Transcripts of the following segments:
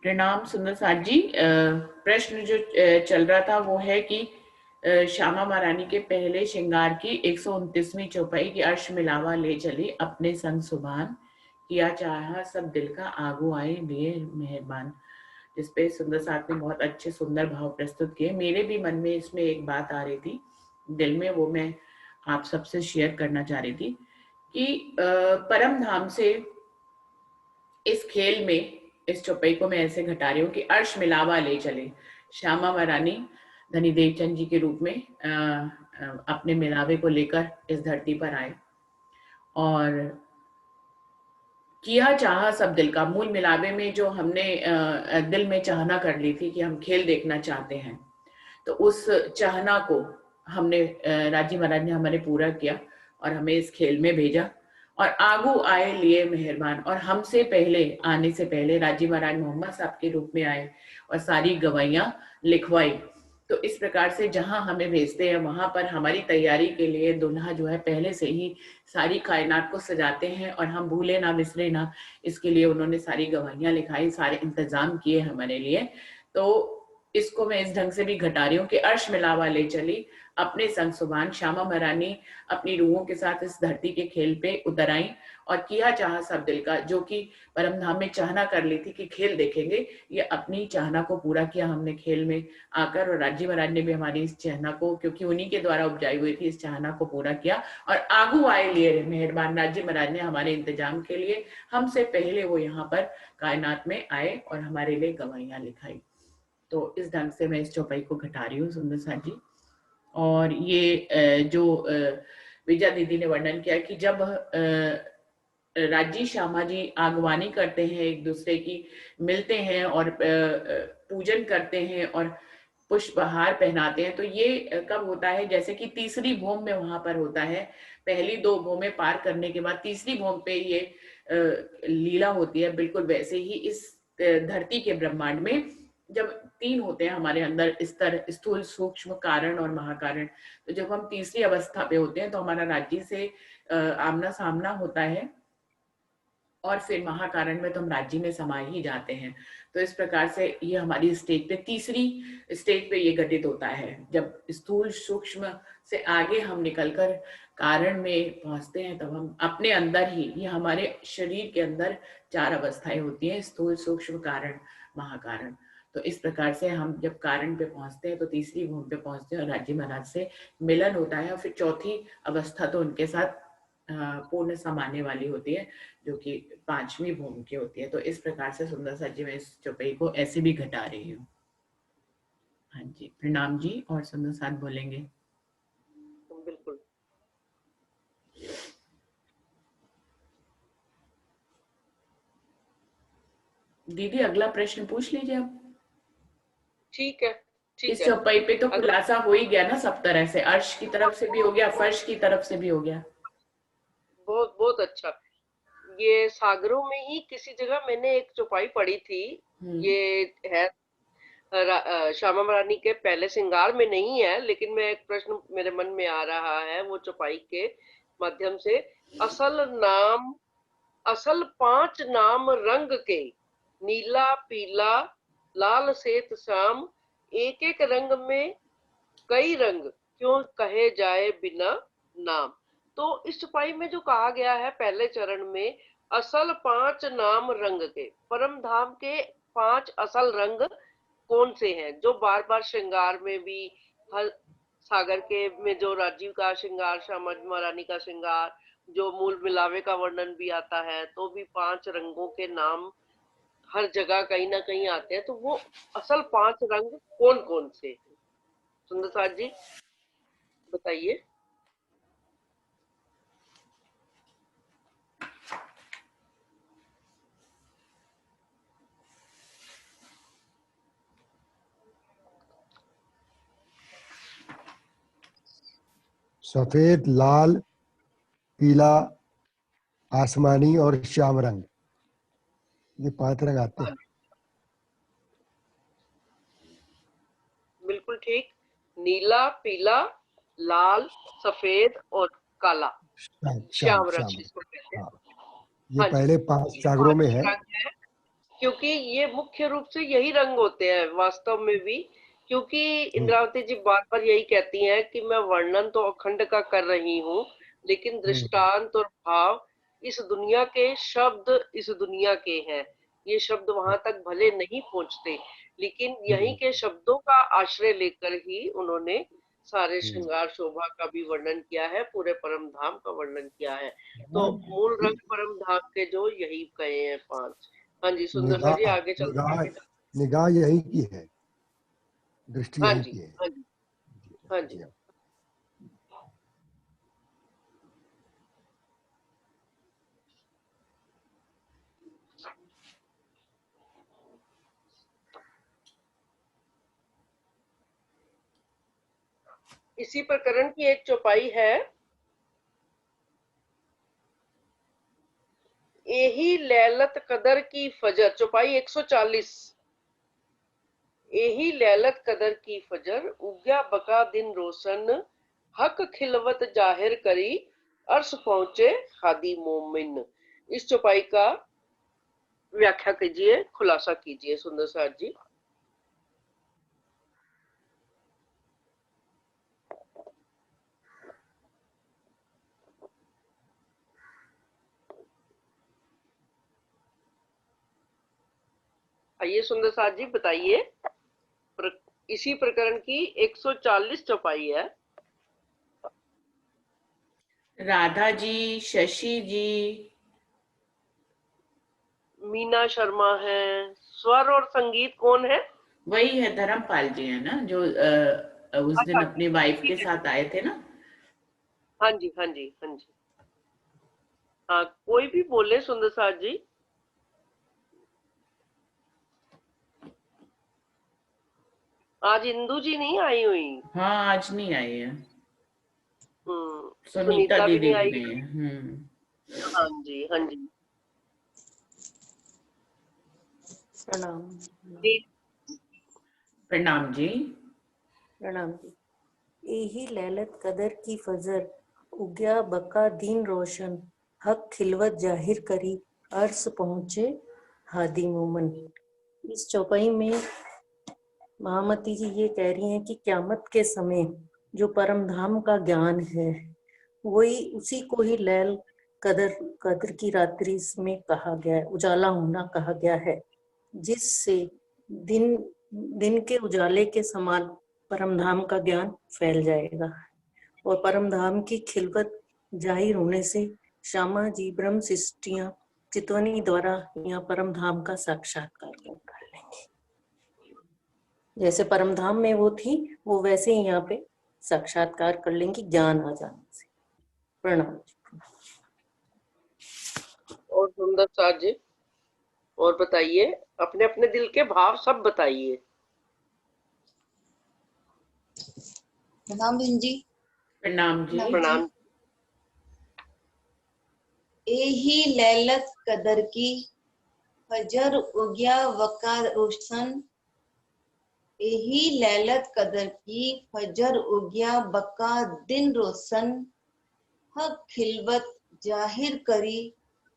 प्रणाम सुंदर साथ जी। प्रश्न जो चल रहा था वो है कि श्यामा महारानी के पहले श्रृंगार की 129वीं चौपाई की अर्श मिलावा ले चली अपने संग सुभान, किया चाहा सब दिल का आगू आए लिए मेहरबान। जिसपे सुंदर साथ ने बहुत अच्छे सुंदर भाव प्रस्तुत किए। मेरे भी मन में इसमें एक बात आ रही थी दिल में, वो मैं आप सबसे शेयर करना चाह रही थी कि परम धाम से इस खेल में, इस चौपाई को मैं ऐसे घटा रही हूँ कि अर्श मिलावा ले चले श्यामा महारानी धनी देवचंद जी के रूप में अपने मिलावे को लेकर इस धरती पर आए और किया चाहा सब दिल का। मूल मिलावे में जो हमने दिल में चाहना कर ली थी कि हम खेल देखना चाहते हैं, तो उस चाहना को हमने राजी महाराज ने हमारे पूरा किया और हमें इस खेल में भेजा और आगू आए लिए मेहरबान। और हमसे पहले आने से पहले राजी महाराज मोहम्मद साहब के रूप में आए और सारी गवाहियां लिखवाई। तो इस प्रकार से जहां हमें भेजते हैं वहां पर हमारी तैयारी के लिए दुल्हा जो है पहले से ही सारी कायनात को सजाते हैं और हम भूले ना बिसरे ना, इसके लिए उन्होंने सारी गवाहियां लिखाई, सारे इंतजाम किए हमारे लिए। तो इसको मैं इस ढंग से भी घटा रही हूँ कि अर्श मिलावा ले चली अपने संग सुभान। श्यामा महारानी अपनी रूहों के साथ इस धरती के खेल पे उतर आई और किया चाहा सब दिल का, जो कि परम धाम में चाहना कर ली थी कि खेल देखेंगे, ये अपनी चाहना को पूरा किया हमने खेल में आकर। और राजी महाराज ने भी हमारी इस चाहना को, क्योंकि उन्हीं के द्वारा उपजाई हुई थी, इस चाहना को पूरा किया और आगू आए लिए मेहरबान। राजी महाराज ने हमारे इंतजाम के लिए हमसे पहले वो यहाँ पर कायनात में आए और हमारे लिए गवाहियां लिखाई। तो इस ढंग से मैं इस चौपाई को घटा रही हूँ सुंदर साथ जी। और ये जो विजया दीदी ने वर्णन किया कि जब राजी श्यामा जी आगवानी करते हैं, एक दूसरे की मिलते हैं और पूजन करते हैं और पुष्पहार पहनाते हैं, तो ये कब होता है, जैसे कि तीसरी भूमि में वहां पर होता है। पहली दो भूमि पार करने के बाद तीसरी भूमि पे ये लीला होती है। बिल्कुल वैसे ही इस धरती के ब्रह्मांड में जब तीन होते हैं हमारे अंदर स्तर, स्थूल सूक्ष्म कारण और महाकारण, तो जब हम तीसरी अवस्था पे होते हैं तो हमारा राज्य से आमना सामना होता है और फिर महाकारण में तो हम राज्य में समाये ही जाते हैं। तो इस प्रकार से ये हमारी स्टेज पे, तीसरी स्टेज पे ये घटित होता है, जब स्थूल सूक्ष्म से आगे हम निकलकर कारण में पहुंचते हैं, तब हम अपने अंदर ही, ये हमारे शरीर के अंदर चार अवस्थाएं होती हैं, स्थूल सूक्ष्म कारण महाकारण। तो इस प्रकार से हम जब कारण पे पहुंचते हैं तो तीसरी भूमि पे पहुंचते हैं और राज्य महाराज से मिलन होता है और फिर चौथी अवस्था तो उनके साथ पूर्ण समाने वाली होती है, जो कि पांचवी भूमि की होती है। तो इस प्रकार से सुंदर सा जी मैं इस चौपाई को ऐसे भी घटा रही हूँ। हाँ जी, प्रणाम जी। और सुंदर साथ बोलेंगे। बिल्कुल। दीदी अगला प्रश्न पूछ लीजिए अब। ठीक है, ठीक इस है। चौपाई पे तो खुलासा हो ही गया ना सब तरह से, अर्श की तरफ से भी हो गया, फर्श की तरफ से भी हो गया। बहुत बहुत अच्छा। ये सागरों में ही किसी जगह मैंने एक चौपाई पढ़ी थी। ये है श्यामा महारानी के पहले श्रृंगार में नहीं है, लेकिन मैं एक प्रश्न मेरे मन में आ रहा है वो चौपाई के माध्यम से। असल नाम, असल 5 नाम रंग के, नीला पीला लाल श्वेत श्याम, एक एक रंग में कई रंग, क्यों कहे जाए बिना नाम। तो इस चौपाई में जो कहा गया है पहले चरण में, असल 5 नाम रंग के, परम धाम के 5 असल रंग कौन से हैं, जो बार बार श्रृंगार में भी, हर सागर के में जो राजीव का श्रृंगार, श्यामा महारानी का श्रृंगार, जो मूल मिलावे का वर्णन भी आता है, तो भी 5 रंगों के नाम हर जगह कहीं ना कहीं आते हैं। तो वो असल 5 रंग कौन कौन से हैं, सुंदर साथ जी बताइए। सफेद, लाल, पीला, आसमानी और श्याम रंग, ये 5 रंग आते हैं। बिल्कुल ठीक। नीला पीला लाल सफेद और काला, श्याम रंग इसको कहते हैं। हाँ, ये पहले 5 सागरों में है। क्योंकि ये मुख्य रूप से यही रंग होते हैं वास्तव में भी, क्योंकि इंद्रावती जी बार बार यही कहती हैं कि मैं वर्णन तो अखंड का कर रही हूँ, लेकिन दृष्टांत और भाव इस दुनिया के शब्द इस दुनिया के हैं। ये शब्द वहां तक भले नहीं पहुंचते, लेकिन यहीं के शब्दों का आश्रय लेकर ही उन्होंने सारे श्रृंगार शोभा का भी वर्णन किया है, पूरे परम धाम का वर्णन किया है। तो मूल रंग परम धाम के जो यही कहे हैं 5। हाँ जी सुंदर सर जी, आगे चलते हैं। निगाह यही की है, दृष्टि हाँ यही जी, की है। हाँ जी, हाँ जी। इसी प्रकरण की एक चौपाई है, एही लैलत कदर की फजर, चौपाई 140। एही लैलत कदर की फजर, उग्या बका दिन रोशन, हक खिलवत जाहिर करी, अर्श पहुंचे हादी मोमिन। इस चौपाई का व्याख्या कीजिए, खुलासा कीजिए सुंदर सार जी। आइए सुंदर सार जी बताइए। इसी प्रकरण की 140 चौपाई है। राधा जी, शशि जी, मीना शर्मा है। स्वर और संगीत कौन है? वही है धर्मपाल जी है ना, जो उस दिन अच्छा, अपनी वाइफ के ठीक है। साथ आए थे ना। हाँ जी, हाँ जी, हाँ जी। हाँ, कोई भी बोले सुंदर सार जी। आज इंदू जी नहीं आई हुई। हाँ आज नहीं आई है, सुनीता सुनीता भी दीदी नहीं भी आई। नहीं है। हाँ जी, हाँ जी। प्रणाम। जी, प्रणाम जी। प्रणाम जी। एही लैलत कदर की फजर, उग्या बका दीन रोशन, हक खिलवत जाहिर करी, अर्श पहुंचे हादी मोमन। इस चौपाई में महामती जी ये कह रही हैं कि क्यामत के समय जो परम धाम का ज्ञान है, वही उसी को ही लैल कदर की रात्रि में कहा गया है, उजाला होना कहा गया है, जिससे दिन के उजाले के समान परम धाम का ज्ञान फैल जाएगा और परम धाम की खिलवत जाहिर होने से श्यामा जी ब्रह्म सृष्टियां चितवनी द्वारा यहाँ परम धाम का साक्षात्कार कर लेंगे। जैसे परम धाम में वो थी, वो वैसे ही यहाँ पे साक्षात्कार कर लेंगी ज्ञान आ जाने से। प्रणाम। और सुंदर सार जी, और बताइए, अपने अपने दिल के भाव सब बताइए। प्रणाम बहन जी। प्रणाम जी। प्रणाम। एही लैलत कदर की फजर उग्या वका रोशन, एही लैलत कदर की फजर उग्या बका दिन रोशन, हक खिलवत जाहिर करी,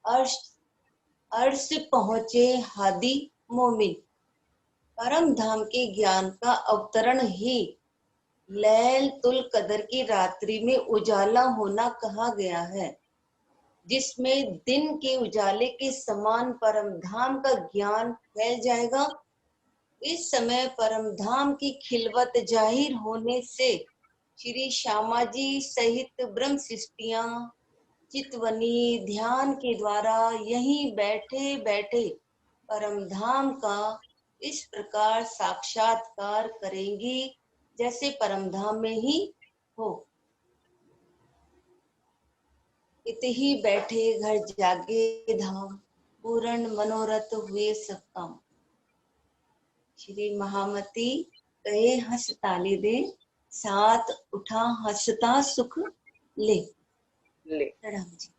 अर्श अर्श पहुंचे हादी मोमिन। परम धाम के ज्ञान का अवतरण ही लैलतुल कदर की रात्रि में उजाला होना कहा गया है, जिसमें दिन के उजाले के समान परम धाम का ज्ञान फैल जाएगा। इस समय परम धाम की खिलवत जाहिर होने से श्री श्यामा जी सहित ब्रह्म सृष्टियां चितवनी ध्यान के द्वारा यहीं बैठे बैठे परम धाम का इस प्रकार साक्षात्कार करेंगी जैसे परम धाम में ही हो। इतही बैठे घर जागे धाम, पूर्ण मनोरथ हुए सब काम। श्री महामती कहे हंस ताली दे, साथ उठा हंसता सुख ले। प्रणाम जी।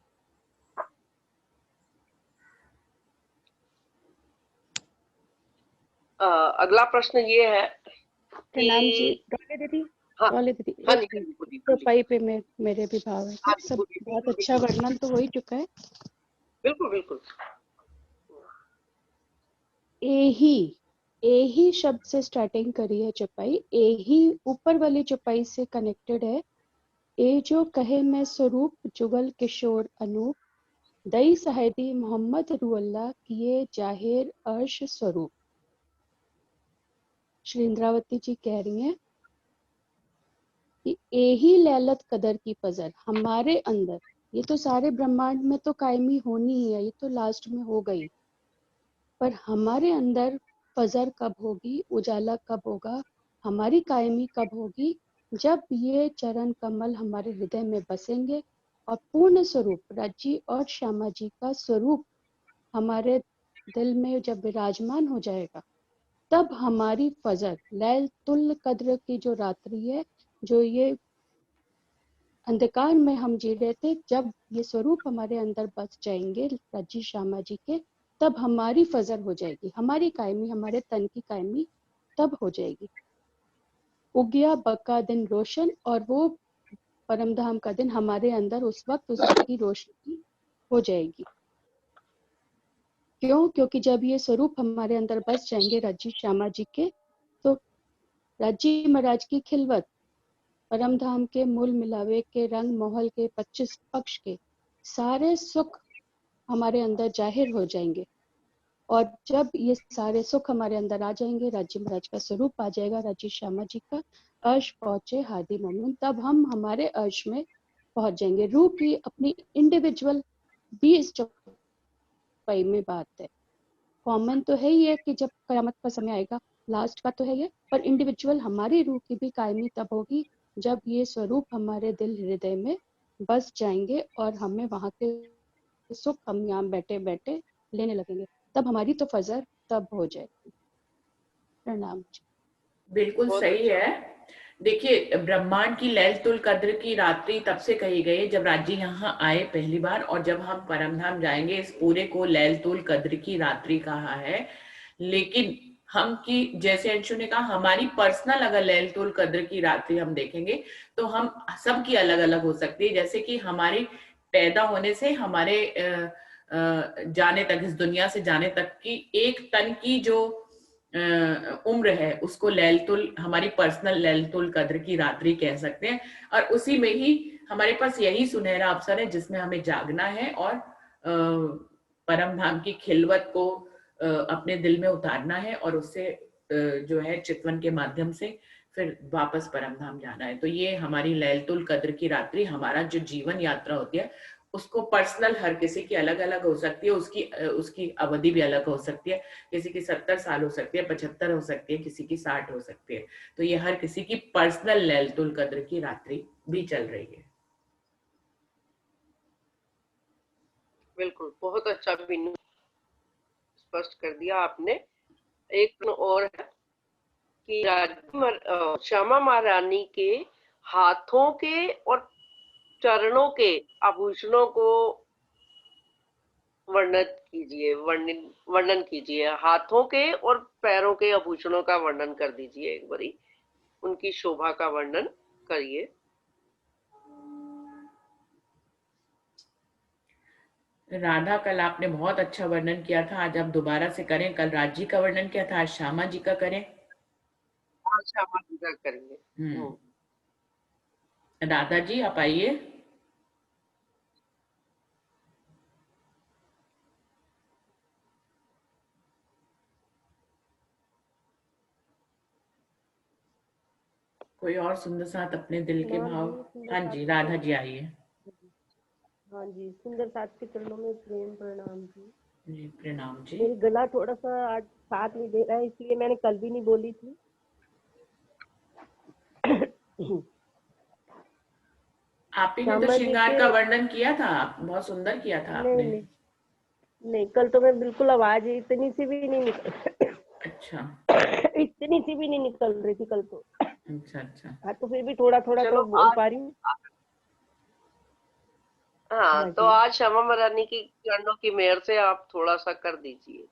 अगला प्रश्न ये है प्रणाम जी। कि डॉले दीदी, हाँ, डॉले दीदी, हाँ एक जी, बोलिए, चौपाई पे मेरे भी भाव है। हाँ, सब बोलिए, बहुत बिल्कुल, अच्छा बिल्कुल, बिल्कुल, बिल्कुल, बिल्कुल, बिल्कुल, बिल्कुल, बिल्कुल, वर्णन तो हो ही चुका है। बिल्कुल, बिल्कुल, बिल्कुल, बिल्कुल, बिल्कुल, बिल्कुल, बिल्कुल, बिल्कुल, बिल्कुल, बिल्कुल, बिल्कुल, एही, एही शब्द से स्टार्टिंग करी है चौपाई। एही ऊपर वाली चौपाई से कनेक्टेड है। ए जो कहे मैं स्वरूप जुगल किशोर अनूप, दई साहिदी मोहम्मद रुअल्लाह किए जाहिर अर्श स्वरूप। श्री इंद्रावती जी कह रही हैं कि एही लैलत कदर की पजर हमारे अंदर, ये तो सारे ब्रह्मांड में तो कायमी होनी ही है, ये तो लास्ट में हो गई, पर हमारे अंदर फजर कब होगी, उजाला कब होगा, हमारी कायमी कब होगी, जब ये चरण कमल हमारे हृदय में बसेंगे और पूर्ण स्वरूप राज्जी और श्यामा जी का स्वरूप हमारे दिल में जब विराजमान हो जाएगा, तब हमारी फजर लैलतुल कद्र की जो रात्रि है, जो ये अंधकार में हम जी रहे थे, जब ये स्वरूप हमारे अंदर बस जाएंगे राज्जी श्यामा जी के, तब हमारी फजर हो जाएगी, हमारी कायमी, हमारे तन की कायमी तब हो जाएगी। उगया बका दिन रोशन, और वो परमधाम का दिन हमारे अंदर उस वक्त उसकी रोशनी हो जाएगी। क्यों? क्योंकि जब ये स्वरूप हमारे अंदर बस जाएंगे राज्जी श्यामा जी के, तो राज्जी महाराज की खिलवत, परमधाम के मूल मिलावे के रंग मोहल के 25 पक्ष के सारे सुख हमारे अंदर जाहिर हो जाएंगे। और जब ये सारे सुख हमारे अंदर आ जाएंगे, राज्य महाराज का स्वरूप आ जाएगा, राज्य श्यामा जी का, अर्श पहुंचे हादी मोमिन, तब हम हमारे अर्श में पहुंच जाएंगे। रूह की अपनी इंडिविजुअल भी इस चौपाई में बात है। कॉमन तो है ही है कि जब कयामत का समय आएगा, लास्ट का तो है ये, पर इंडिविजुअल हमारी रूह की भी कायमी तब होगी जब ये स्वरूप हमारे दिल हृदय में बस जाएंगे और हमें वहां के सुख हम यहाँ बैठे बैठे लेने लगेंगे, तब हमारी तो फजर तब हो जाएगी। प्रणाम जी। बिल्कुल बहुत सही अच्छा। है। देखिए, ब्रह्मांड की लैलतुल कद्र की रात्रि तब से कही गई है जब राज्य यहाँ आए पहली बार, और जब हम परमधाम जाएंगे इस पूरे को लैलतुल कद्र की रात्रि कहा है। लेकिन हम की, जैसे अंशु ने कहा, हमारी पर्सनल अगर लैलतुल कद्र की रात्रि हम देखेंगे तो हम सबकी अलग अलग हो सकती है। जैसे कि हमारे पैदा होने से हमारे जाने तक, इस दुनिया से जाने तक की एक तन की जो उम्र है, उसको लैलतुल, हमारी पर्सनल लैलतुल कद्र की रात्रि कह सकते हैं। और उसी में ही हमारे पास यही सुनहरा अवसर है जिसमें हमें जागना है और परम धाम की खिलवत को अपने दिल में उतारना है, और उससे जो है चितवन के माध्यम से फिर वापस परम धाम जाना है। तो ये हमारी लैलतुल कद्र की रात्रि, हमारा जो जीवन यात्रा होती है, उसको पर्सनल हर किसी की अलग अलग हो सकती है, उसकी अवधि भी अलग हो सकती है। किसी की 70 साल हो सकती है, 75 हो सकती है, किसी की 60 हो सकती है। तो ये हर किसी की पर्सनल लैलतुल कद्र की रात्रि भी चल रही है। बिल्कुल, बहुत अच्छा बिनु स्पष्ट कर दिया आपने। एक प्रश्न और है कि श्यामा महारानी के हाथों के और चरणों के आभूषणों को वर्णन कीजिए। हाथों के और पैरों के आभूषणों का वर्णन कर दीजिए, एक बारी उनकी शोभा का वर्णन करिए। राधा, कल आपने बहुत अच्छा वर्णन किया था, आज आप दोबारा से करें। कल राजी का वर्णन किया था, आज श्यामा जी का करें। श्यामा जी का करेंगे। राधा जी, आप आइए। कोई और सुंदर साथ अपने दिल के भाव। हाँ जी, राधा जी आइए। हाँ जी, सुंदर साथ के चरणों में प्रेम प्रणाम जी। जी प्रणाम जी। मेरी गला थोड़ा सा आज साथ नहीं दे रहा है, इसलिए मैंने कल भी नहीं बोली थी। आप ही ने तो श्रृंगार का वर्णन किया था, बहुत सुंदर किया था आपने। नहीं, कल तो मैं बिल्कुल आवाज इतनी सी भी नहीं निकल अच्छा। इतनी सी भी नहीं निकल रही थी कल तो। अच्छा। हाँ, तो फिर भी थोड़ा थोड़ा तो बोल पा रही हूँ। हाँ, तो आज श्यामा महारानी की चरणों की मेहर से आप थोड़ा सा कर दीजिए।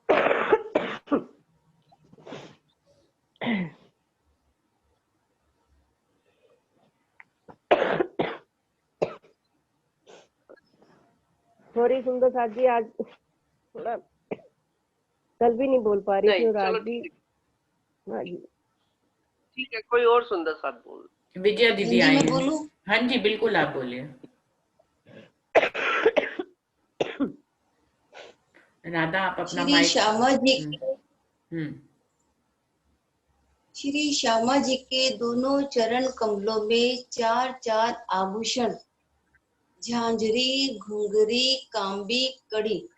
सॉरी सुंदर साथ जी, आज थोड़ा कल भी नहीं बोल पा रही थी नहीं, और आज चलो भी। ठीक हाँ जी, है, कोई और सुंदर साथ बोल। विजया दीदी हिंदी आई में हैं। बोलूं? हाँ जी बिल्कुल, आप बोलिए। राधा आप अपना श्री माइक। श्यामा जी हम्म। श्री श्यामा जी के दोनों चरण कमलों में चार चार आभूषण, झांझरी, घुंघरी, कांबी, कड़ी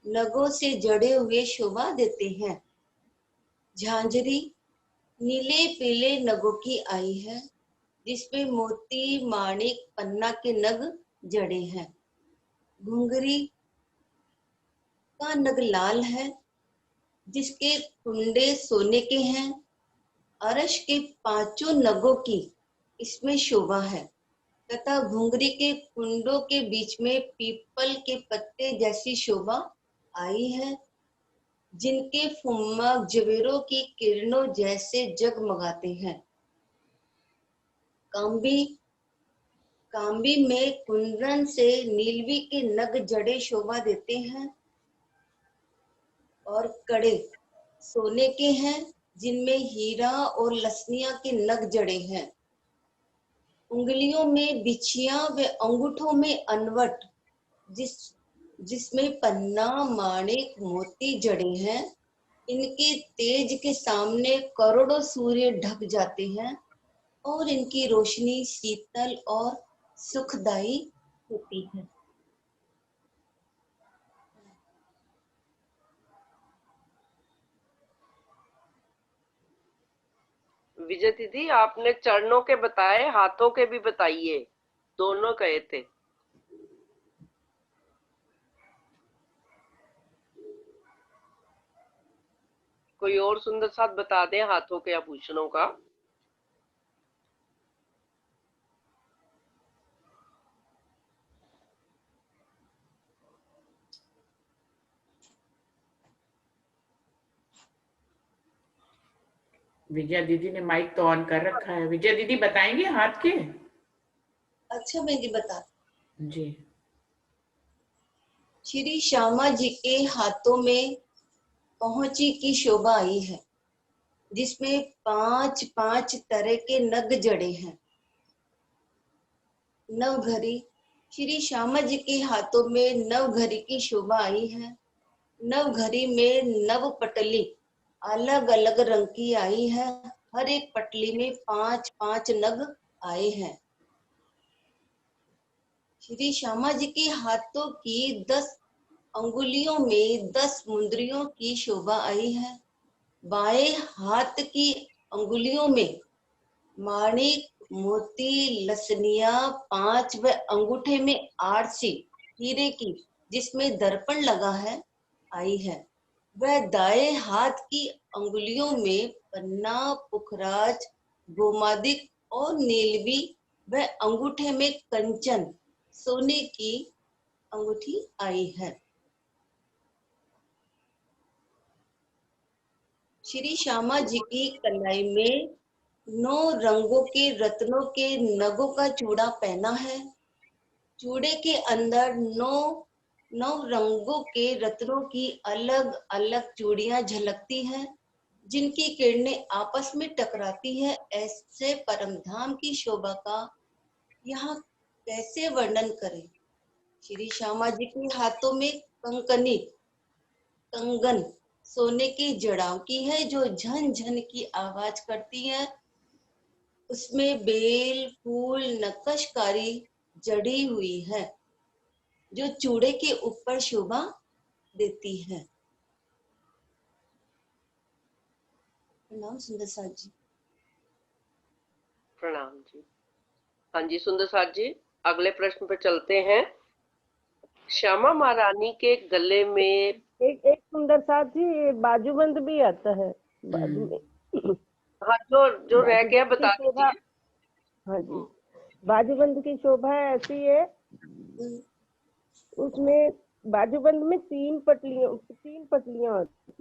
नगों से जड़े हुए शोभा देते हैं। झांझरी नीले पीले नगों की आई है, जिसमें मोती, माणिक, पन्ना के नग जड़े हैं। घुंघरी का नग लाल है, जिसके कुंडे सोने के हैं। अरश के पांचों नगों की इसमें शोभा है तथा घुंघरी के कुंडों के बीच में पीपल के पत्ते जैसी शोभा आई है, जिनके फुम्मक जवेरों की किरणों जैसे जगमगाते हैं। कांबी कांबी में कुंदन से नीलवी के नग जड़े शोभा देते हैं। और कड़े सोने के हैं, जिनमें हीरा और लसनिया के नग जड़े हैं। उंगलियों में बिछियां व अंगूठों में अनवट, जिसमें पन्ना, माणिक, मोती जड़े हैं। इनके तेज के सामने करोड़ों सूर्य ढक जाते हैं और इनकी रोशनी शीतल और सुखदायी होती है। विजय दीदी, आपने चरणों के बताए, हाथों के भी बताइए, दोनों कहे थे। कोई और सुंदर साथ बता दें हाथों के आभूषणों का। विजया दीदी ने माइक तो ऑन कर रखा है। विजया दीदी बताएंगे हाथ के। अच्छा मैं जी बता। जी। श्री श्यामा जी के हाथों में पहुंची की शोभा आई है, जिसमें पांच पांच तरह के नग जड़े हैं। नवघरी श्री श्यामा जी के हाथों में नवघरी की शोभा आई है। नवघरी में नव पटली अलग अलग रंग की आई है। हर एक पटली में पांच पांच नग आए हैं। श्री श्यामा जी के हाथों की 10 अंगुलियों में 10 मुंदरियों की शोभा आई है। बाएं हाथ की अंगुलियों में माणिक, मोती, लसनिया 5 व अंगूठे में आरसी हीरे की, जिसमें दर्पण लगा है, आई है। वह दाएं हाथ की अंगुलियों में पन्ना, पुखराज, गोमादिक और नीलवी व अंगूठे में कंचन सोने की अंगूठी आई है। श्री श्यामा जी की कलाई में 9 रंगों के रत्नों के नगों का चूड़ा पहना है। चूड़े के अंदर 9 रंगों के रत्नों की अलग अलग चूड़ियां झलकती हैं, जिनकी किरणें आपस में टकराती है। ऐसे परमधाम की शोभा का यहाँ कैसे वर्णन करें। श्री श्यामा जी के हाथों में कंकनी कंगन सोने की जड़ाओं की है, जो झन झन की आवाज करती है। उसमें बेल, फूल, नक्कशकारी जड़ी हुई है, जो चूड़े के ऊपर शोभा देती है। प्रणाम सुंदर साथ जी। प्रणाम जी। हाँ जी सुंदर साथ जी, अगले प्रश्न पर चलते हैं। श्यामा महारानी के गले में एक सुंदर साथ जी, बाजूबंद भी आता है बाजू में। हाँ, जो रह गया बता दीजिए। हाँ जी, बाजूबंद की शोभा ऐसी है, उसमें बाजूबंद में 3 पटलियां होती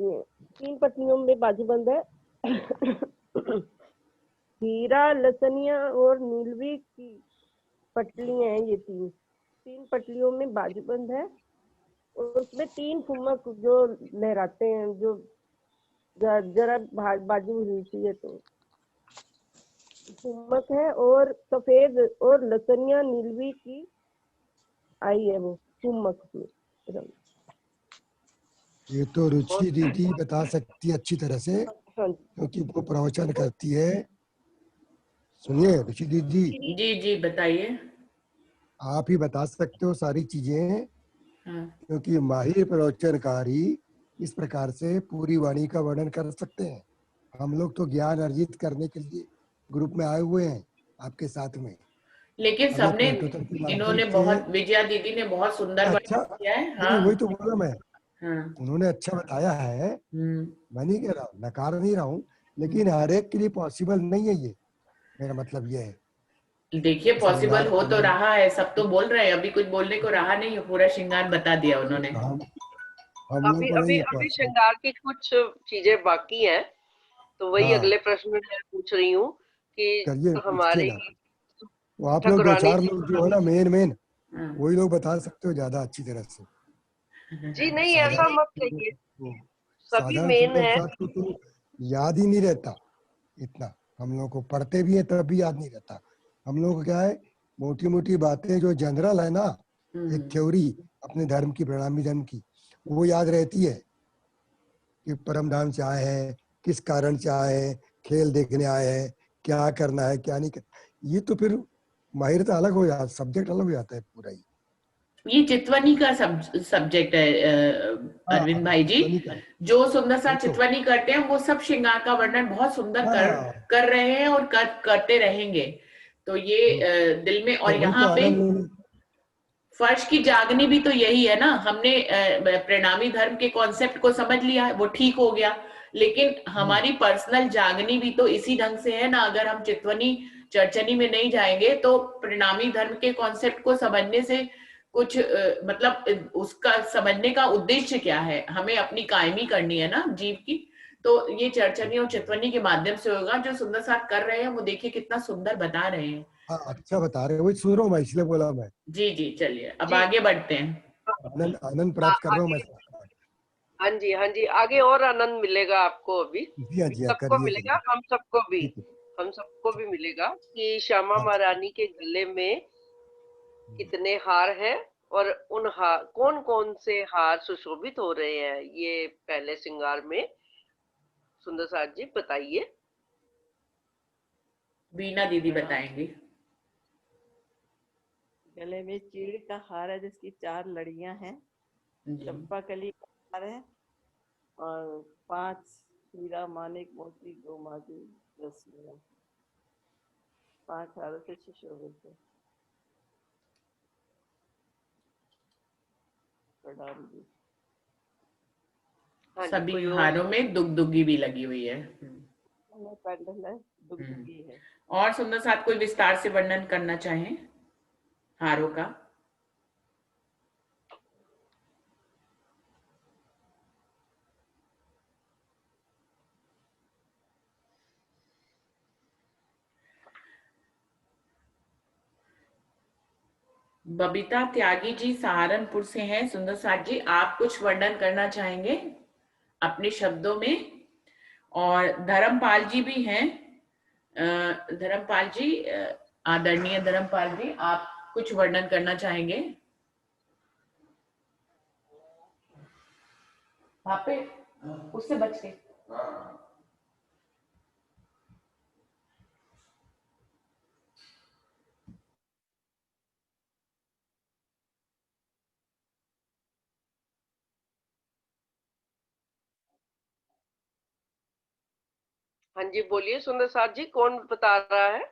हैं। 3 पटलियों में बाजूबंद है। हीरा, लसनिया और नीलवी की पटलियां हैं। ये 3 पटलियों में बाजूबंद है उसमें 3 फुम्मक जो लहराते हैं, जो जरा बाजू हिलती है तो फुम्मक है, और सफेद और लसनिया नीलवी की आई है वो फुम्मक में रंग। ये तो रुचि दीदी बता सकती है अच्छी तरह से, हाँ जी। क्योंकि वो प्रवचन करती है। सुनिए रुचि दीदी, जी जी बताइए। आप ही बता सकते हो सारी चीजें, हाँ क्योंकि माहिर प्रवचनकारी इस प्रकार से पूरी वाणी का वर्णन कर सकते हैं। हम लोग तो ज्ञान अर्जित करने के लिए ग्रुप में आए हुए हैं आपके साथ में। लेकिन अगर सबने, प्रश्नोत्तर के माध्यम इन्होंने से बहुत, विजया दीदी ने बहुत सुंदर अच्छा, वर्णन किया है। नहीं हाँ वही तो बोला मैं, हाँ। उन्होंने अच्छा बताया है, मैं नहीं कह रहा हूँ, नकार नहीं रहा हूँ, लेकिन हर एक के लिए पॉसिबल नहीं है ये, मेरा मतलब ये है। देखिए पॉसिबल श्रृंगार हो तो करना, रहा है, सब तो बोल रहे हैं, अभी कुछ बोलने को रहा नहीं है, पूरा श्रृंगार बता दिया उन्होंने। हम लोग अभी को नहीं अभी है अभी पॉसिबल। श्रृंगार की कुछ चीजें बाकी हैं, तो वही हाँ अगले प्रश्न में मैं पूछ रही हूँ कि करिए, पूछिए हमारी ना। वो आप लोग दो ठाकुरानी चार लोग जो है ना मेन हाँ। वही लोग बता सकते हो ज्यादा अच्छी तरह से। जी नहीं, ऐसा साधारण मत कहिए, वो सभी साधारण मेन सुंदर है। साथ को तो याद ही नहीं रहता इतना, हम लोग को पढ़ते भी है तब भी याद नहीं रहता। हम लोग को क्या है, मोटी मोटी बातें जो जनरल है ना, एक थ्योरी अपने धर्म की, प्रणामी धर्म की, वो याद रहती है कि परम धाम से आए हैं, किस कारण से आए हैं, खेल देखने आए हैं, क्या करना है क्या नहीं करना। ये तो फिर माहिरता अलग हो जाता, सब्जेक्ट अलग हो जाता है पूरा ही। ये चितवनी का सब्जेक्ट है हाँ अरविंद भाई जी। चितवनी का, जो सुंदर सा वही तो। चितवनी करते हैं वो सब श्रृंगार का वर्णन बहुत सुंदर हाँ कर रहे हैं और करते रहेंगे। तो ये दिल में, और तो वही तो यहाँ पे आनंद। फर्श की जागनी भी तो यही है ना, हमने प्रणामी धर्म के कॉन्सेप्ट को समझ लिया है, वो ठीक हो गया, लेकिन हमारी पर्सनल जागनी भी तो इसी ढंग से है ना। अगर हम चितवनी चर्चनी में नहीं जाएंगे तो प्रणामी धर्म के कॉन्सेप्ट को समझने से कुछ मतलब उसका समझने का उद्देश्य क्या है, हमें अपनी कायमी करनी है ना जीव की। तो ये चर्चनी और चितवनी के माध्यम से होगा। जो सुंदर साथ कर रहे हैं वो देखिए कितना सुंदर बता रहे हैं। हाँ अच्छा बता रहे हो, वही सुन रहा हूँ मैं, इसलिए बोला मैं। जी जी चलिए अब जी आगे बढ़ते हैं। आनंद आनंद प्राप्त कर रहा हूँ मैं। आगे, हाँ जी हाँ जी, आगे और आनंद मिलेगा आपको, अभी जी हाँ जी हाँ, सबको करिए मिलेगा, करिए। हम सबको भी, ठीक है। हम सबको भी मिलेगा कि श्यामा हाँ महारानी के गले में कितने हार हैं, और उन हार, कौन कौन से हार सुशोभित हो रहे हैं ये पहले श्रृंगार में, सुंदर साथ जी बताइए। बीना दीदी बताएंगी। गले में चीड़ का हार है जिसकी 4 लड़ियां हैं, जी। चंपा कली का हार है, और 5 हीरा मानिक मोती गोमादी रस्मियां, 5 हारों से सुशोभित है। प्रणाम जी। हाँ जी, सभी कोई और हारों में दुगदुगी भी लगी हुई है। पैंडल है, दुगदुगी है। और सुंदर साथ कोई विस्तार से वर्णन करना चाहें हारों का? बबीता त्यागी जी सहारनपुर से हैं। सुंदर साथ जी आप कुछ वर्णन करना चाहेंगे अपने शब्दों में? और धर्मपाल जी भी हैं। धर्मपाल जी, आदरणीय धर्मपाल जी, आप कुछ वर्णन करना चाहेंगे? वहां पे उससे बच के। हाँ जी बोलिए सुंदर साथ जी, कौन बता रहा है?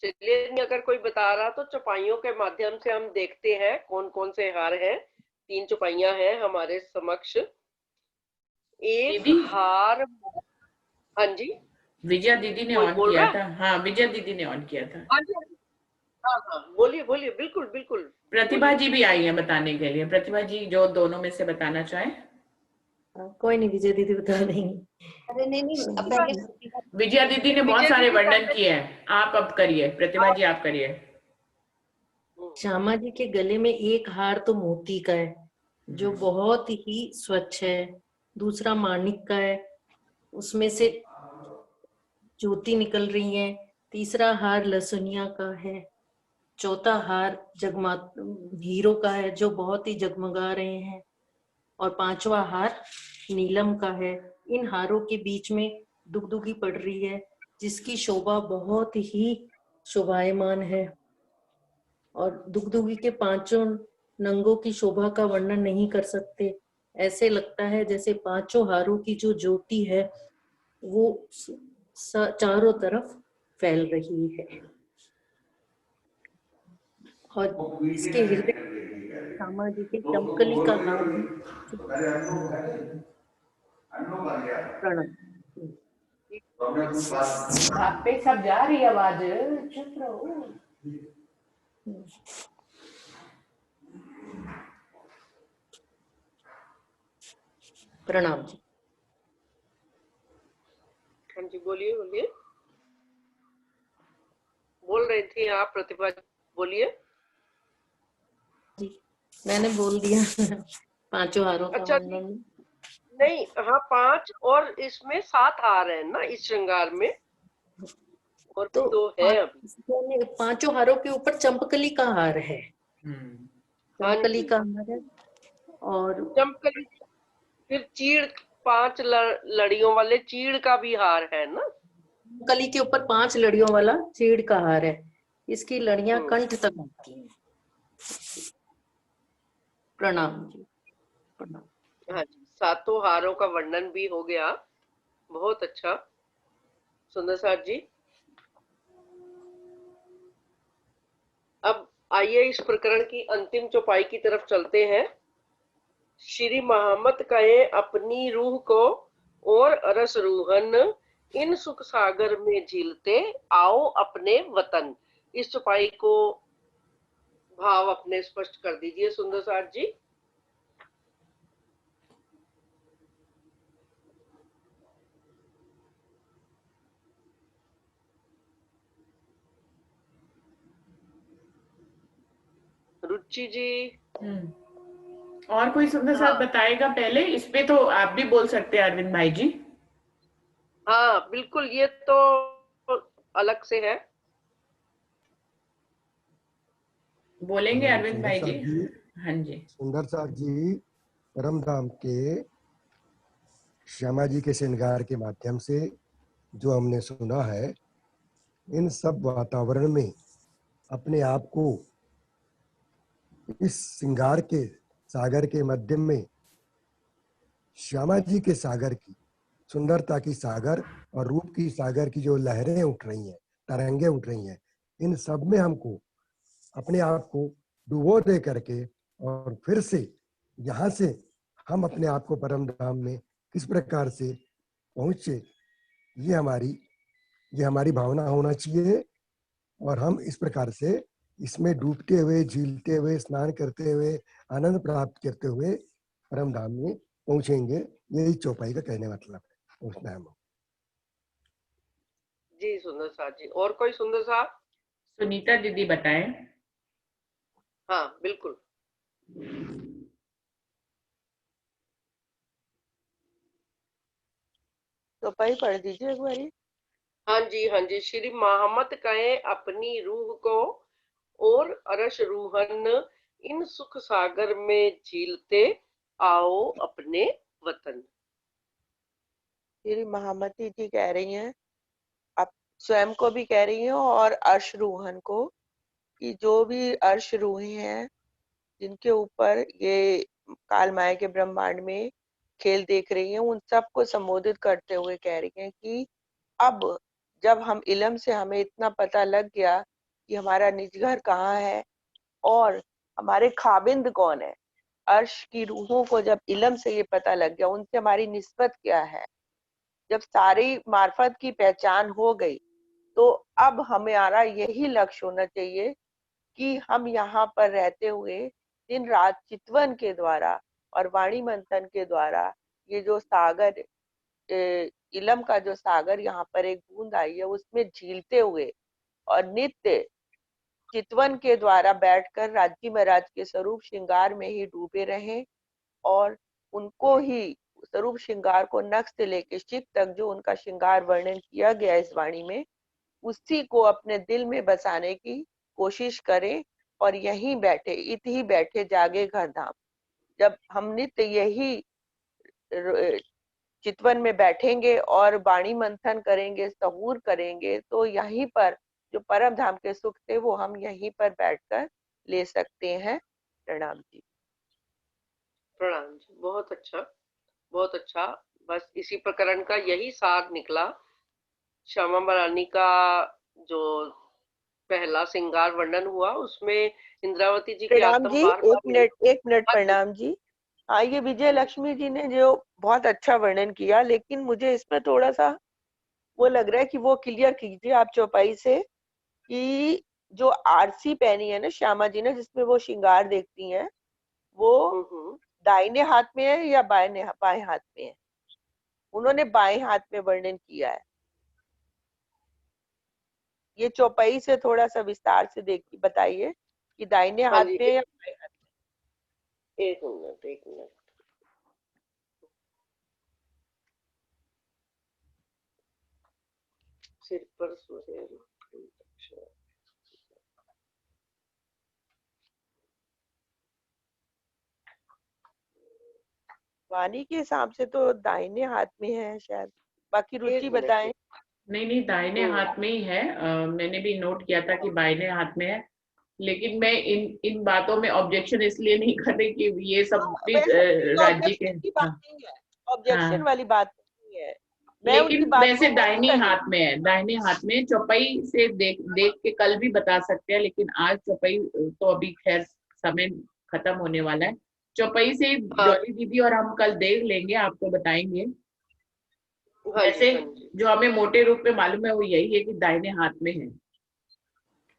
चलिए, अगर कोई बता रहा तो चौपाइयों के माध्यम से हम देखते हैं कौन कौन से हार हैं। 3 चौपाइयां हैं हमारे समक्ष। एक दीदी, हार, हाँ जी, विजया दीदी ने कोई ऑन बोल किया रहा है? था। हाँ विजया दीदी ने ऑन किया था। हाँ जी हाँ जी, हाँ हाँ, बोलिए बोलिए, बिल्कुल बिल्कुल प्रतिभा बोलिए। जी भी आई है बताने के लिए। प्रतिभा जी जो दोनों में से बताना चाहे। कोई नहीं, विजय दीदी बता देंगी। अरे नहीं, अब पहले विजया दीदी ने बहुत विजय सारे दीदी वर्णन पहले- किए हैं, आप अब करिए, प्रतिभा जी आप करिए। श्यामा जी के गले में एक हार तो मोती का है जो बहुत ही स्वच्छ है, दूसरा माणिक का है, उसमें से ज्योति निकल रही है, तीसरा हार लसुनिया का है, चौथा हार जगमा हीरो का है जो बहुत ही जगमगा रहे हैं, और पांचवा हार नीलम का है। इन हारों के बीच में दुगदुगी पड़ रही है जिसकी शोभा बहुत ही शोभायमान है, और दुगदुगी के पांचों नंगों की शोभा का वर्णन नहीं कर सकते। ऐसे लगता है जैसे पांचों हारों की जो ज्योति है वो चारों तरफ फैल रही है, और इसके हृदय श्यामा जी के चमकली का हार भी प्रणाम। आप पे सब जा रही है आवाज, चुप रहो। प्रणाम जी। हाँ जी, बोलिए बोलिए, बोल रही थी आप प्रतिभा, बोलिए। जी मैंने बोल दिया पांचों हारों का अच्छा जी, वर्णन। नहीं हाँ 5 और इसमें 7 हार है ना इस श्रृंगार में, और भी तो 2 है अभी। पांचों हारों के ऊपर चंपकली का हार है, हाँ चंपकली जी, का हार है, और चमकली, फिर चीड़, 5 लड़ियों वाले चीड़ का भी हार है ना। कली के ऊपर 5 लड़ियों वाला चीड़ का हार है, इसकी लड़ियां कंठ तक आती हैं। प्रणाम जी, प्रणाम। हाँ जी, 7 हारों का वर्णन भी हो गया, बहुत अच्छा सुंदर साथ जी। अब आइए इस प्रकरण की अंतिम चौपाई की तरफ चलते हैं। श्री महामत कहे अपनी रूह को और रस रूहन इन सुख सागर में झीलते आओ अपने वतन। इस चौपाई को भाव अपने स्पष्ट कर दीजिए सुंदर साथ जी। रुचि जी। और कोई सुंदर साथ बताएगा पहले? इस पे तो आप भी बोल सकते हैं अरविंद भाई जी। हाँ बिल्कुल, ये तो अलग से है, बोलेंगे अरविंद भाई जी। जी। हाँ जी। सुंदर साथ जी परम धाम के श्यामा जी के श्रृंगार के माध्यम से जो हमने सुना है, इन सब वातावरण में अपने आप को इस श्रृंगार के सागर के मध्य में श्यामा जी के सागर की सुंदरता की सागर और रूप की सागर की जो लहरें उठ रही हैं, तरंगे उठ रही हैं, इन सब में हमको अपने आप को डुबो दे करके और फिर से यहाँ से हम अपने आप को परम धाम में किस प्रकार से पहुंचे, ये हमारी भावना होना चाहिए, और हम इस प्रकार से इसमें डूबते हुए, झीलते हुए, स्नान करते हुए, आनंद प्राप्त करते हुए परम धाम में पहुंचेंगे। यही चौपाई का कहने मतलब है, पहुंचना है। जी सुंदर साथ जी, और कोई सुंदर साथ? सुनीता दीदी बताएं। हाँ बिल्कुल। तो पाई पढ़ दीजिए एक बारी। हाँ जी हाँ जी, श्री महामत कहे अपनी रूह को और अरश रूहन इन सुख सागर में झीलते आओ अपने वतन। श्री महामती जी कह रही हैं, आप स्वयं को भी कह रही हैं और अर्श रूहन को, कि जो भी अर्श रूहें हैं जिनके ऊपर ये काल माया के ब्रह्मांड में खेल देख रही हैं, उन सबको संबोधित करते हुए कह रही हैं कि अब जब हम इल्म से हमें इतना पता लग गया कि हमारा निज घर कहाँ है और हमारे खाबिंद कौन है, अर्श की रूहों को जब इल्म से ये पता लग गया उनसे हमारी निस्बत क्या है, जब सारी मार्फत की पहचान हो गई, तो अब हमारा यही लक्ष्य होना चाहिए कि हम यहाँ पर रहते हुए दिन रात चितवन के द्वारा और वाणी मंथन के द्वारा ये जो सागर इलम का जो सागर यहाँ पर एक बूंद आई है उसमें झीलते हुए और नित्य चितवन के द्वारा बैठकर राजी महाराज के स्वरूप श्रृंगार में ही डूबे रहें और उनको ही स्वरूप श्रृंगार को नख से लेकर शिख तक जो उनका श्रृंगार वर्णन किया गया इस वाणी में, उसी को अपने दिल में बसाने की कोशिश करें और यहीं बैठे, इत ही बैठे जागे घर धाम। जब हम नित्य यही चितवन में बैठेंगे और वाणी मंथन करेंगे, सहूर करेंगे, तो यहीं पर जो परम धाम के सुख थे वो हम यहीं पर बैठकर ले सकते हैं। प्रणाम जी। प्रणाम जी, बहुत अच्छा, बहुत अच्छा। बस इसी प्रकरण का यही सार निकला। श्यामा महारानी का जो पहला श्रृंगार वर्णन हुआ उसमें इंद्रावती जी की प्रणाम जी, एक मिनट हाँ प्रणाम जी। हाँ, ये विजय लक्ष्मी जी ने जो बहुत अच्छा वर्णन किया, लेकिन मुझे इसमें थोड़ा सा वो लग रहा है कि वो क्लियर कीजिए आप चौपाई से कि जो आरसी पहनी है ना श्यामा जी ने, जिसमें वो श्रृंगार देखती हैं, वो दाहिने हाथ में है या बाएं हाथ में है? उन्होंने बाएं हाथ में वर्णन किया है। ये चौपाई से थोड़ा सा विस्तार से देखिए, बताइए कि दाहिने हाथ में या बाएं हाथ में। एक मिनट। सिर पर सुहेल, वाणी के हिसाब से तो दाहिने हाथ में है शायद, बाकी रुचि बताएं। नहीं, दाहिने हाथ में ही है। मैंने भी नोट किया था कि बाहिने हाथ में है, लेकिन मैं इन बातों में ऑब्जेक्शन इसलिए नहीं कर रही कि ये सब भी राज्य के ऑब्जेक्शन वाली बात नहीं है। लेकिन वैसे दाहिने हाथ में है, दाहिने हाथ में। चौपाई से देख के कल भी बता सकते हैं, लेकिन आज चौपाई तो अभी खैर समय खत्म होने वाला है। चौपाई से डॉली दीदी और हम कल देख लेंगे, आपको बताएंगे। वैसे जो हमें मोटे रूप में मालूम है वो यही है कि दाहिने हाथ में है।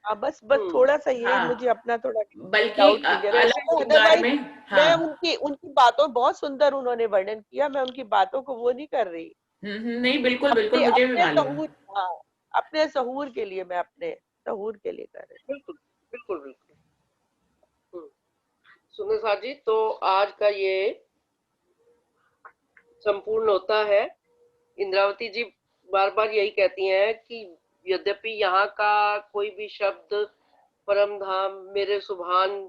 बस थोड़ा सा ये मुझे अपना थोड़ा बल्कि अलग में मैं उनकी बातों बहुत सुंदर उन्होंने वर्णन किया, मैं उनकी बातों को वो नहीं कर रही। नहीं, बिल्कुल मुझे भी मालूम है। अपने सहूर के लिए, मैं अपने सहूर के लिए कर रही। बिल्कुल। सुंदर साहब जी, तो आज का ये संपूर्ण होता है। इंद्रावती जी बार बार यही कहती हैं कि यद्यपि यहाँ का कोई भी शब्द परम धाम, मेरे सुभान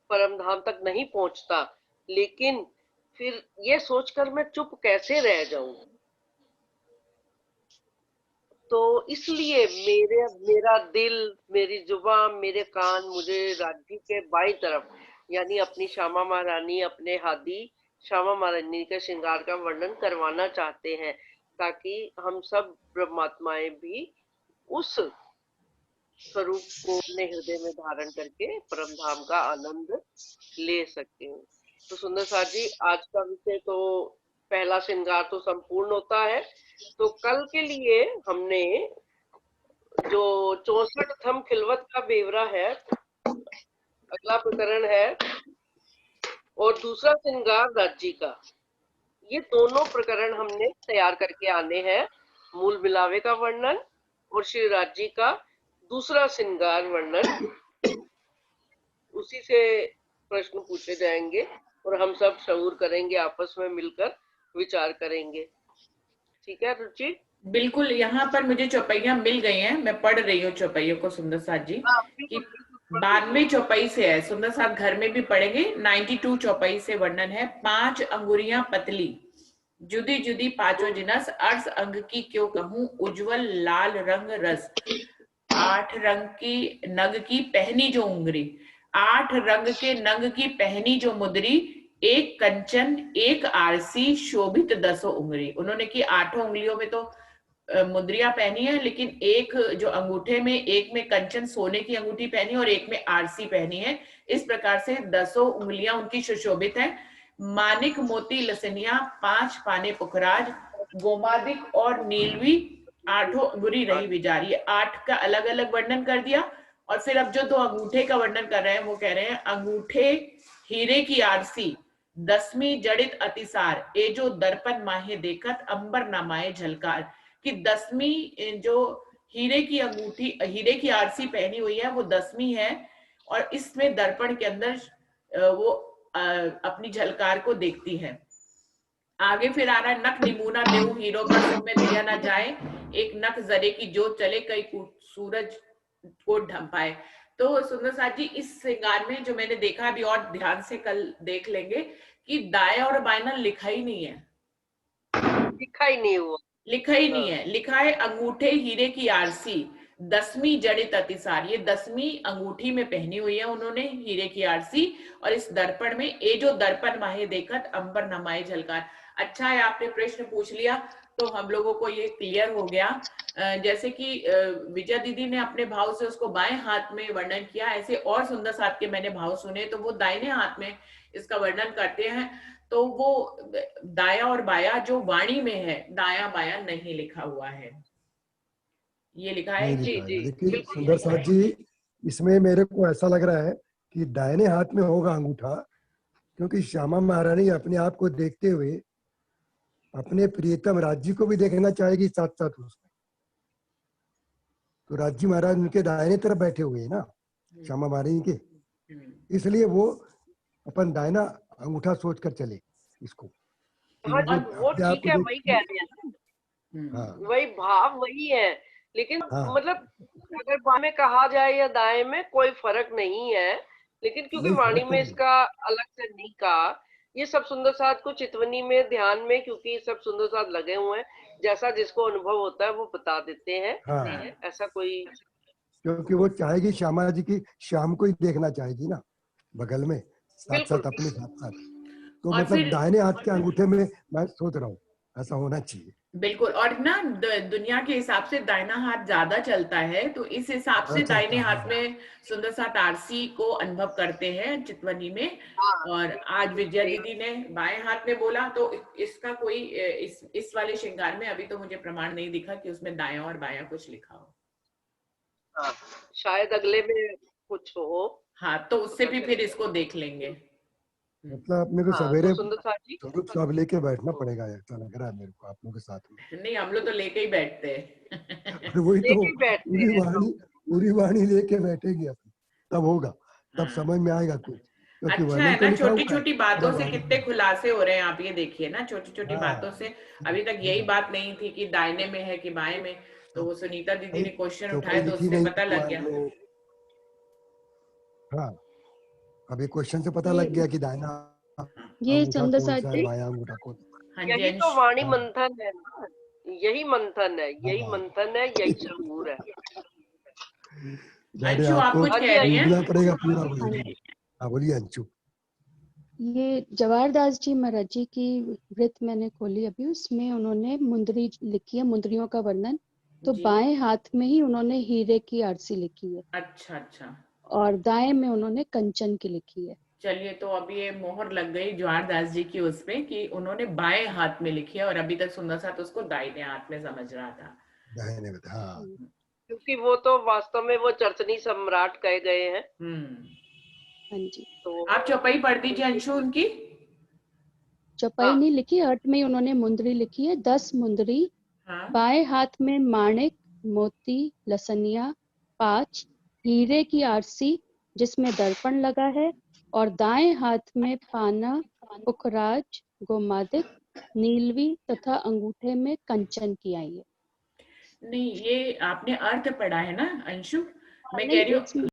परम धाम तक नहीं पहुंचता, लेकिन फिर ये सोचकर मैं चुप कैसे रह जाऊं। तो इसलिए मेरा दिल, मेरी जुबान, मेरे कान मुझे राज्य के बाईं तरफ यानी अपनी श्यामा महारानी, अपने हादी श्यामा महारानी के श्रृंगार का वर्णन करवाना चाहते हैं, ताकि हम सब ब्रह्मात्माएं भी उस स्वरूप को अपने हृदय में धारण करके परम धाम का आनंद ले सकते हैं। तो सुंदर साथ जी, आज का विषय तो पहला श्रृंगार तो संपूर्ण होता है। तो कल के लिए हमने जो 64 थम खिलवत का बेवरा है, अगला प्रकरण है, और दूसरा श्रृंगार राज्य का, ये दोनों प्रकरण हमने तैयार करके आने हैं। मूल मिलावे का वर्णन और श्री राज्य का दूसरा श्रृंगार वर्णन, उसी से प्रश्न पूछे जाएंगे और हम सब शऊर करेंगे, आपस में मिलकर विचार करेंगे। ठीक है रुचि? बिल्कुल। यहाँ पर मुझे चौपाइयां मिल गई हैं, मैं पढ़ रही हूँ चौपाइयों को सुंदर साथ जी कि 92 चौपाई से है। सुंदर साथ घर में भी पढ़ेंगे। 92 चौपाई से वर्णन है। 5 अंगुरियां पतली, जुदी जुदी पांचों जिनस, अर्स अंग की क्यों कहूं, उज्जवल लाल रंग रस, 8 रंग की नग की पहनी जो उंगरी, 8 रंग के नग की पहनी जो मुद्री, एक कंचन एक आरसी शोभित 10 उंगली। उन्होंने की 8 उंगलियों में तो मुद्रियां पहनी है, लेकिन एक जो अंगूठे में, एक में कंचन सोने की अंगूठी पहनी और एक में आरसी पहनी है। इस प्रकार से 10 उंगलियां उनकी सुशोभित है। मानिक मोती लसनिया, 5 पाने पुखराज, गोमादिक और नीलवी 8 अंगुरी रही विजारी। 8 का अलग अलग वर्णन कर दिया। और फिर अब जो 2 अंगूठे का वर्णन कर रहे हैं वो कह रहे हैं, अंगूठे हीरे की आरसी दसवीं जड़ित अतिसार ए जो दर्पण माहे देखत अंबर नामाए झलकार, कि 10वीं जो हीरे की अंगूठी, हीरे की आरसी पहनी हुई है वो 10वीं है, और इसमें दर्पण के अंदर वो अपनी झलकार को देखती है। आगे फिर आ रहा है, नख निमूना देऊ हीरो पर सो में दिया ना जाए, एक नख जरे की जोत चले कई सूरज को ढंपाए। तो सुंदर साथ जी, इस श्रृंगार में जो मैंने देखा, अभी और ध्यान से कल देख लेंगे कि दाएं और बाएं ना लिखा ही नहीं है, लिखा ही नहीं हुआ, लिखा ही नहीं है। लिखा है अंगूठे हीरे की आरसी 10वीं जड़ित अतिसार, ये 10वीं अंगूठी में पहनी हुई है उन्होंने हीरे की आरसी, और इस दर्पण में ए जो दर्पण माहे देखत अंबर नमाए झलकार। अच्छा है आपने प्रश्न पूछ लिया, तो हम लोगों को ये क्लियर हो गया। जैसे कि विजया दीदी ने अपने भाव से उसको बाएं हाथ में वर्णन किया, ऐसे और सुंदर साहब के मैंने भाव सुने तो वो दाहिने हाथ में इसका वर्णन करते हैं। तो वो दाया और बाया जो वाणी में है, दाया बाया नहीं लिखा हुआ है, ये लिखा है नहीं जी लिखा है। जी देखिए बिल्कुल सुंदर लिखा साथ है। जी, इसमें मेरे को ऐसा लग रहा है कि दाहिने हाथ में होगा अंगूठा, क्योंकि श्यामा महारानी अपने आप को देखते हुए अपने प्रियतम राज्य को भी देखना चाहेगी साथ साथ उसमें। तो राज्य महाराज उनके दाहिने तरफ बैठे हुए हैं ना श्यामा महारानी के, इसलिए वो अपन दाहिना अंगूठा सोच कर चले इसको। हाँ जी, वो अपने आप ठीक को है, देख, वही कह रहे हैं ना, हाँ वही भाव वही है, लेकिन हाँ मतलब अगर बाएं में कहा जाए या दाएं में कोई फर्क नहीं है, लेकिन क्योंकि नहीं वाणी फर्क तो में नहीं। इसका अलग से नहीं कहा, ये सब सुंदर साथ को चितवनी में ध्यान में, क्योंकि सब सुंदर साथ लगे हुए हैं, जैसा जिसको अनुभव होता है वो बता देते हैं, हाँ ऐसा कोई। क्योंकि वो चाहेगी श्यामा जी की शाम को ही देखना चाहेगी ना बगल में, साथ बिल्कुल साथ अपने साथ साथ। तो और मतलब फिर दाहिने हाथ के अंगूठे में मैं सोच रहा हूँ ऐसा होना चाहिए। बिल्कुल, और ना दुनिया के हिसाब से दाहिना हाथ ज्यादा चलता है, तो इस हिसाब से दाहिने चलता हाथ है। में सुंदर साथ आरसी को अनुभव करते हैं चितवनी में। हाँ, और आज विजया सही। दीदी ने बाएं हाथ में बोला, तो इसका कोई इस वाले श्रृंगार में अभी तो मुझे प्रमाण नहीं दिखा कि उसमें दाया और बाया कुछ लिखा हो। हाँ, शायद अगले में कुछ हो, हाँ, तो उससे पता भी फिर चलेगा। इसको देख लेंगे। मतलब अपने को हाँ, सवेरे तो सुंदर साथ जी, स्वरूप सब लेके बैठना पड़ेगा, ऐसा लग रहा है मेरे को आप लोगों के साथ में। नहीं, हम लोग तो लेके ही बैठते हैं। और वही तो, लेके बैठते हैं तो। पूरी वाणी लेके बैठेगी अपनी, तब होगा, तब हाँ। समझ में आएगा कुछ, क्योंकि अच्छा वर्णन है तो ना, लिखा छोटी हुआ है छोटी पूरा बातों से वाणी कितने में। खुलासे हो रहे हैं, आप ये देखिए ना, छोटी छोटी बातों से। अभी तक यही हाँ, बात नहीं थी कि दाहिने में है कि बाएं में, तो वो सुनीता दीदी भाई ने क्वेश्चन चौपाई उठाए तो लिखी उससे नहीं पता तो लग मान गया। लो, हाँ अभी क्वेश्चन से पता ये लग गया कि दाहिना ये अंगूठा सुंदर कौन साथ सा है, जी, बायां अंगूठा कौन सा हाँ जी यही तो अंश। वाणी है। मंथन है ना, यही मंथन है, यही हाँ मंथन है, यही शहूर है। यानी अंशु, आप आपको कुछ हाँ जी, कह रही डूबना हैं? पड़ेगा पूरा हाँ वाणी में। जी, हाँ बोलिए अंशु। ये जवाहरदास जी महाराज जी की वृत्त मैंने खोली अभी, उसमें उन्होंने मुंदरी लिखी है, मुंदरियों का वर्णन। तो जी, बाएं हाथ में ही उन्होंने हीरे की आरसी लिखी है अच्छा अच्छा। और दाएं में उन्होंने कंचन की लिखी है। चलिए, तो अब ये मोहर लग गई जवाहरदास जी की उसमें कि उन्होंने बाएं हाथ में लिखी है, और अभी तक सुंदर साथ उसको दाहिने हाथ में समझ रहा था। दाहिने में हाँ। क्योंकि वो तो वास्तव में वो चरचनी सम्राट कहे गए हैं, हाँ जी, तो आप चौपाई पढ़ दीजिए उनकी। अंशु उनकी। चौपाई हाँ, नहीं लिखी, अर्थ में ही उन्होंने मुंदरी लिखी है। 10 मुंदरी, हाँ, बाएं हाथ में माणिक, मोती, लसनिया, 5 हीरे की आरसी जिसमें दर्पण लगा है, और दाएं हाथ में पाना, पुखराज, गोमादिक, नीलवी तथा अंगूठे में कंचन की आई है। नहीं, ये आपने अर्थ पढ़ा है ना अंशु, मैं कह नहीं, रही हूँ।